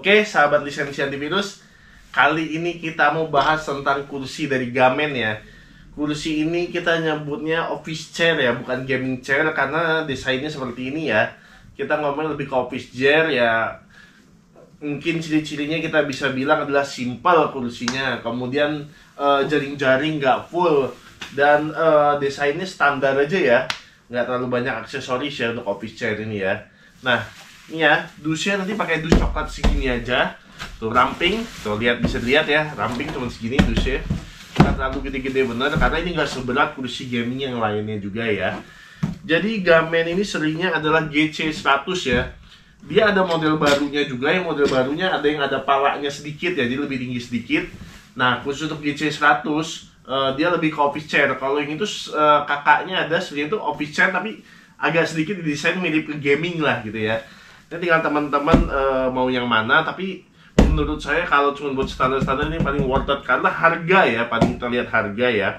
Oke, sahabat lisensi antivirus, kali ini kita mau bahas tentang kursi dari Gamen ya. Kursi ini kita nyebutnya office chair ya, bukan gaming chair karena desainnya seperti ini ya. Kita ngomong lebih ke office chair ya. Mungkin ciri-cirinya kita bisa bilang adalah simple kursinya, kemudian jaring-jaring nggak full, dan desainnya standar aja ya, nggak terlalu banyak aksesoris ya untuk office chair ini ya. Nah, ini ya, dusnya nanti pakai dus coklat segini aja. Tuh ramping, tuh bisa dilihat ya, ramping cuma segini dusnya. Nggak terlalu gede-gede bener, karena ini nggak seberat kursi gaming yang lainnya juga ya. Jadi Gamen ini serinya adalah GC100 ya. Dia ada model barunya juga, yang model barunya ada yang ada palanya sedikit ya, jadi lebih tinggi sedikit. Nah, khusus untuk GC100, dia lebih ke office chair. Kalau yang itu kakaknya ada, serinya itu office chair tapi agak sedikit didesain mirip ke gaming lah gitu ya. Ini tinggal teman-teman mau yang mana, tapi menurut saya kalau cuma buat standar-standar ini paling worth it karena harga ya, paling kita lihat harga ya.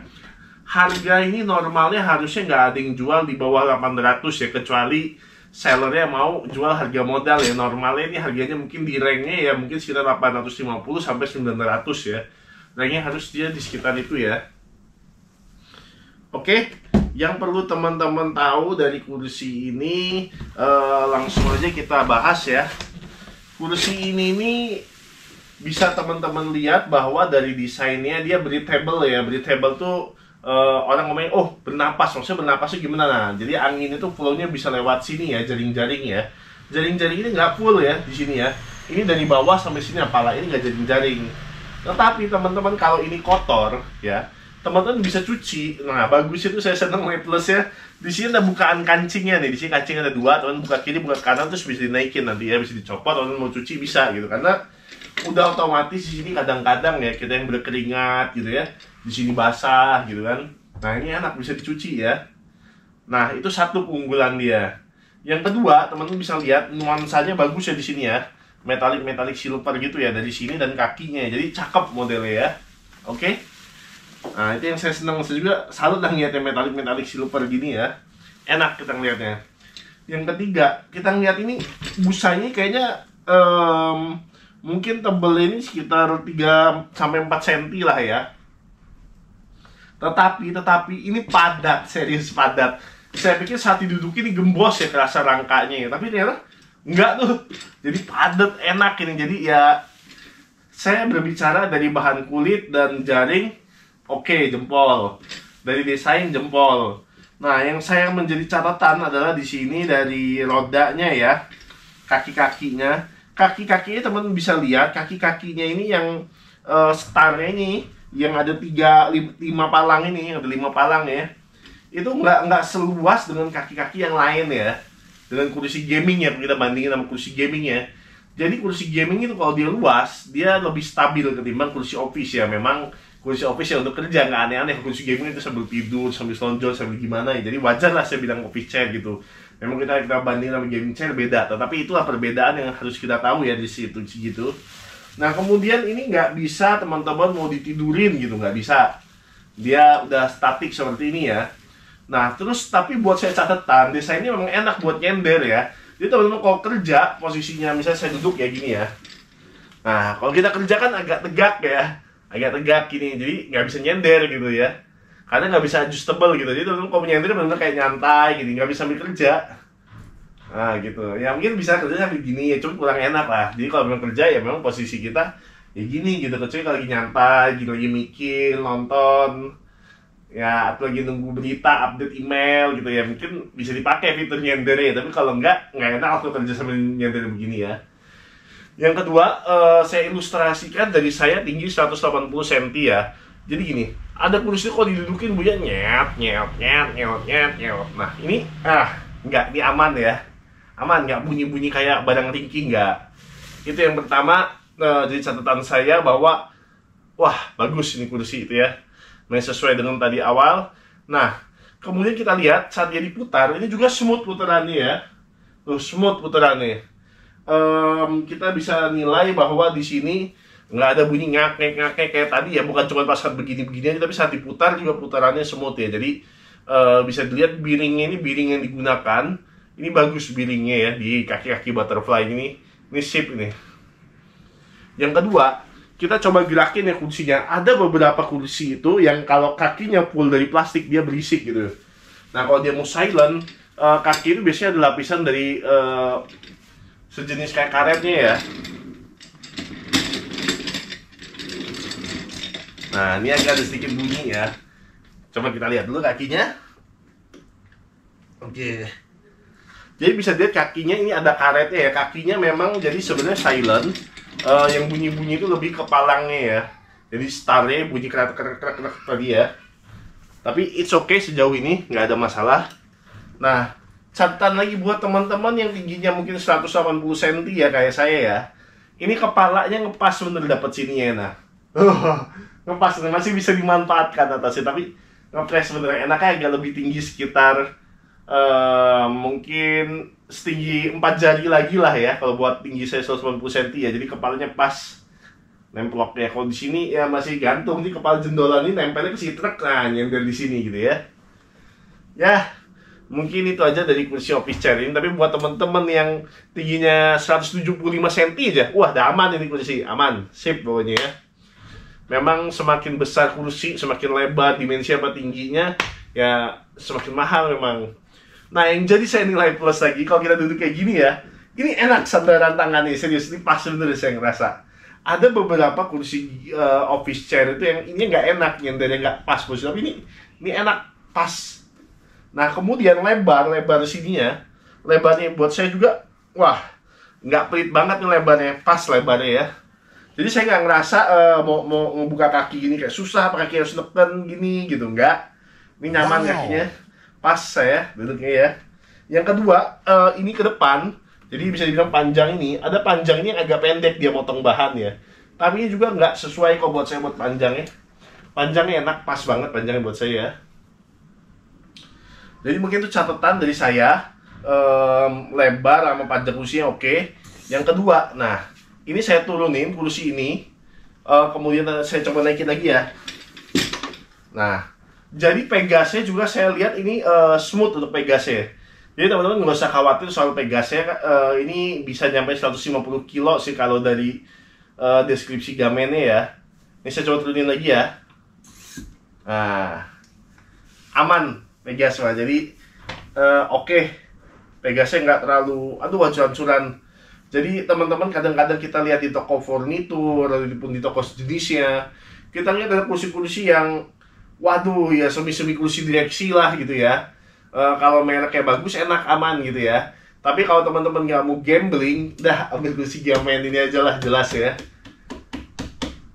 Harga ini normalnya harusnya nggak ada yang jual di bawah 800 ya, kecuali sellernya mau jual harga modal ya. Normalnya ini harganya mungkin di ranknya ya mungkin sekitar 850 sampai 900 ya. Ranknya harus dia di sekitar itu ya. Oke, yang perlu teman-teman tahu dari kursi ini langsung aja kita bahas ya. Kursi ini bisa teman-teman lihat bahwa dari desainnya dia breathable ya. Breathable tuh orang ngomongin, oh bernapas, maksudnya bernapasnya gimana? Nah, jadi angin itu flow-nya bisa lewat sini ya, jaring-jaring ya. Jaring-jaring ini nggak full ya di sini ya. Ini dari bawah sampai sini, pala ini nggak jaring-jaring. Tetapi teman-teman kalau ini kotor ya, teman-teman bisa cuci. Nah, bagus itu, saya seneng plus ya. Di sini ada bukaan kancingnya nih. Di sini kancing ada dua, teman buka kiri, buka kanan, terus bisa dinaikin nanti ya, bisa dicopot. Teman mau cuci bisa gitu. Karena udah otomatis di sini kadang-kadang ya kita yang berkeringat gitu ya. Di sini basah gitu kan. Nah, ini enak bisa dicuci ya. Nah, itu satu keunggulan dia. Yang kedua, teman-teman bisa lihat nuansanya bagus ya di sini ya. Metalik silver gitu ya dari sini dan kakinya. Jadi cakep modelnya ya. Oke. Nah, itu yang saya senang. Saya juga salut lah ngeliatnya metalik silver gini ya. Enak kita ngeliatnya. Yang ketiga, kita ngeliat ini busanya kayaknya mungkin tebel ini sekitar 3-4 cm lah ya. Tetapi ini padat, serius padat. Saya pikir saat diduduki ini gembos ya kerasa rangkanya ya. Tapi ternyata enggak tuh. Jadi padat, enak ini. Jadi ya saya berbicara dari bahan kulit dan jaring. Oke, jempol. Dari desain jempol. Nah, yang saya menjadi catatan adalah di sini dari rodanya ya. Kaki-kakinya. Kaki-kakinya teman-teman bisa lihat, kaki-kakinya ini yang starnya ini yang ada 5 palang ini, ada 5 palang ya. Itu nggak seluas dengan kaki-kaki yang lain ya. Dengan kursi gaming ya, kita bandingin sama kursi gaming ya. Jadi kursi gaming itu kalau dia luas, dia lebih stabil ketimbang kursi office ya. Memang kursi office ya untuk kerja, nggak aneh-aneh. Kursi gaming itu sambil tidur, sambil selonjor, sambil gimana ya. Jadi wajar lah saya bilang office chair gitu. Memang kita bandingin sama gaming chair beda. Tetapi itulah perbedaan yang harus kita tahu ya di situ gitu. Nah, kemudian ini nggak bisa teman-teman mau ditidurin gitu, nggak bisa. Dia udah statik seperti ini ya. Nah, terus tapi buat saya catatan, desainnya memang enak buat nyender ya. Jadi teman-teman kalau kerja, posisinya misalnya saya duduk ya gini ya. Nah, kalau kita kerja kan agak tegak ya. Agak tegak gini, jadi nggak bisa nyender gitu ya. Karena nggak bisa adjustable gitu. Jadi teman-teman kalau nyender benar-benar kayak nyantai gitu, nggak bisa sambil kerja. Nah gitu, ya mungkin bisa kerja sambil gini ya, cuma kurang enak lah. Jadi kalau memang kerja ya memang posisi kita ya gini gitu, kecuali kalau lagi nyantai, gitu lagi mikir, nonton ya, atau lagi nunggu berita, update email gitu ya, mungkin bisa dipakai fitur nyender ya. Tapi kalau nggak enak waktu kerja sambil nyender begini ya. Yang kedua, saya ilustrasikan dari saya tinggi 180 cm ya. Jadi gini, ada kursi kok didudukin bunyinya nyet, nyet, nyet, nyet, nyet, nyet. Nah ini, nggak, ini aman ya. Aman, nggak bunyi-bunyi kayak barang ringkih, nggak. Itu yang pertama, jadi catatan saya bahwa, wah bagus ini kursi itu ya. Nah, sesuai dengan tadi awal. Nah, kemudian kita lihat saat dia diputar, ini juga smooth putarannya ya. Tuh, smooth putarannya. Kita bisa nilai bahwa di sini nggak ada bunyi ngakek-ngakek kayak tadi ya, bukan cuma pas saat begini-begini aja, tapi saat diputar juga putarannya smooth ya. Jadi bisa dilihat biringnya, ini biring yang digunakan, ini bagus biringnya ya di kaki-kaki butterfly ini sip ini. Yang kedua, kita coba gerakin ya kursinya. Ada beberapa kursi itu yang kalau kakinya full dari plastik dia berisik gitu. Nah kalau dia mau silent, kaki itu biasanya ada lapisan dari sejenis kayak karetnya ya. Nah, ini agak ada sedikit bunyi ya. Coba kita lihat dulu kakinya. Oke. Jadi bisa dilihat kakinya ini ada karetnya ya. Kakinya memang jadi sebenarnya silent. Yang bunyi-bunyi itu lebih ke palangnya ya. Jadi starnya bunyi krek-krek tadi ya. Tapi it's okay sejauh ini, nggak ada masalah. Nah, catatan lagi buat teman-teman yang tingginya mungkin 180 cm ya kayak saya ya. Ini kepalanya ngepas bener dapet sininya nah. Ngepas, masih bisa dimanfaatkan atasnya, tapi ngepres sebenarnya enaknya agak lebih tinggi sekitar mungkin setinggi 4 jari lagi lah ya kalau buat tinggi saya 180 cm ya. Jadi kepalanya pas nemplok ya. Kalau di sini ya masih gantung, di kepala jendolan ini nempelnya ke si truk, nah nyender di sini gitu ya. Ya, mungkin itu aja dari kursi office chair ini. Tapi buat teman-teman yang tingginya 175 cm aja, wah udah aman ini kursi, aman, sip pokoknya ya. Memang semakin besar kursi, semakin lebar, dimensi apa tingginya, ya semakin mahal memang. Nah, yang jadi saya nilai plus lagi, kalau kita duduk kayak gini ya, ini enak sandaran tangannya, serius, ini pas bener saya ngerasa. Ada beberapa kursi office chair itu yang ini nggak enak, nyendernya nggak pas posisi, tapi ini enak, pas. Nah, kemudian lebar sininya, lebarnya buat saya juga, wah, nggak pelit banget nih lebarnya, pas lebarnya ya. Jadi saya nggak ngerasa mau ngebuka kaki gini kayak susah, pakai kaki harus neken gini gitu, nggak. Ini nyaman kakinya, pas saya duduknya ya. Yang kedua, ini ke depan, jadi bisa dibilang panjang ini, ada panjang ini yang agak pendek dia motong bahan ya. Tapi ini juga nggak sesuai kok buat saya buat panjangnya. Panjangnya enak, pas banget panjangnya buat saya ya. Jadi mungkin itu catatan dari saya, lebar sama panjang kursinya oke. Yang kedua, nah ini saya turunin kursi ini, kemudian saya coba naikin lagi ya. Nah, jadi pegasnya juga saya lihat ini smooth untuk pegasnya. Jadi teman-teman nggak usah khawatir soal pegasnya, ini bisa nyampe 150 kilo sih kalau dari deskripsi gamennya ya. Ini saya coba turunin lagi ya. Nah, aman pegasnya, jadi oke. Pegasnya nggak terlalu, aduh hancur-hancuran. Jadi teman-teman kadang-kadang kita lihat di toko furnitur ataupun di toko sejenisnya, kita lihat ada kursi-kursi yang waduh ya semi-semi kursi direksi lah gitu ya. Kalau mereknya bagus, enak, aman gitu ya. Tapi kalau teman-teman nggak mau gambling, dah ambil kursi Gamen ini aja lah, jelas ya.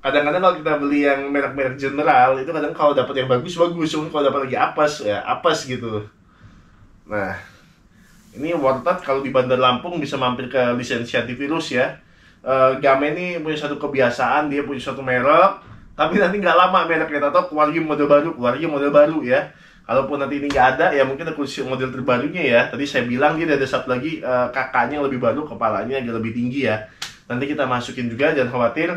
Kadang-kadang kalau kita beli yang merek-merek general, itu kadang kalau dapat yang bagus-bagus, kalau dapat lagi apes ya apes gitu. Nah, ini worth it kalau di Bandar Lampung bisa mampir ke lisensi antivirus ya. Gamen ini punya satu kebiasaan, dia punya satu merek, tapi nanti nggak lama mereknya atau keluar model baru ya. Kalaupun nanti ini nggak ada, ya mungkin ada kursi model terbarunya ya. Tadi saya bilang dia ada satu lagi kakaknya yang lebih baru, kepalanya agak lebih tinggi ya. Nanti kita masukin juga, jangan khawatir.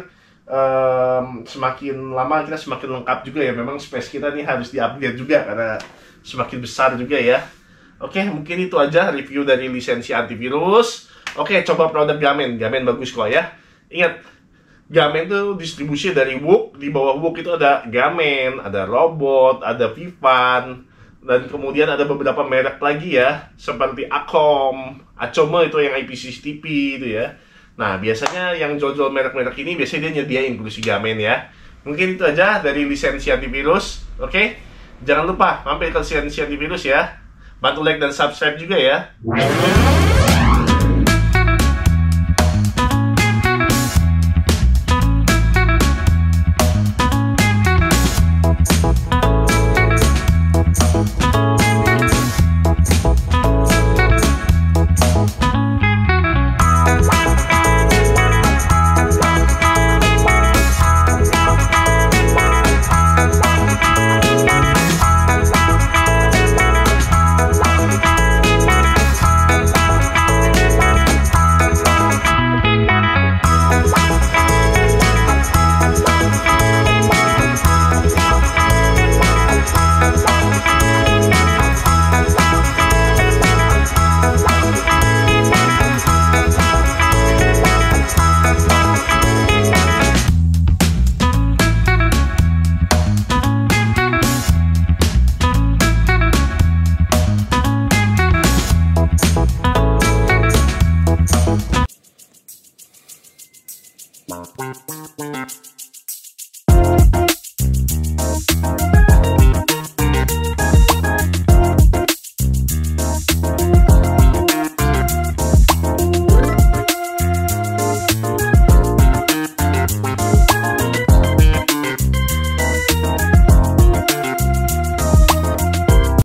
Semakin lama kita semakin lengkap juga ya. Memang space kita nih harus diupdate juga karena semakin besar juga ya. Oke, mungkin itu aja review dari lisensi antivirus. Oke, coba produk Gamen. Gamen bagus kok ya. Ingat, Gamen itu distribusi dari Wuk. Di bawah Wuk itu ada Gamen, ada Robot, ada Vivan, dan kemudian ada beberapa merek lagi ya, seperti Acom, Acome itu yang IPCCTP itu ya. Nah, biasanya yang jual-jual merek-merek ini biasanya dia nyediain kursi Gamen ya. Mungkin itu aja dari lisensi antivirus. Oke, jangan lupa mampir ke lisensi antivirus ya. Bantu like dan subscribe juga ya.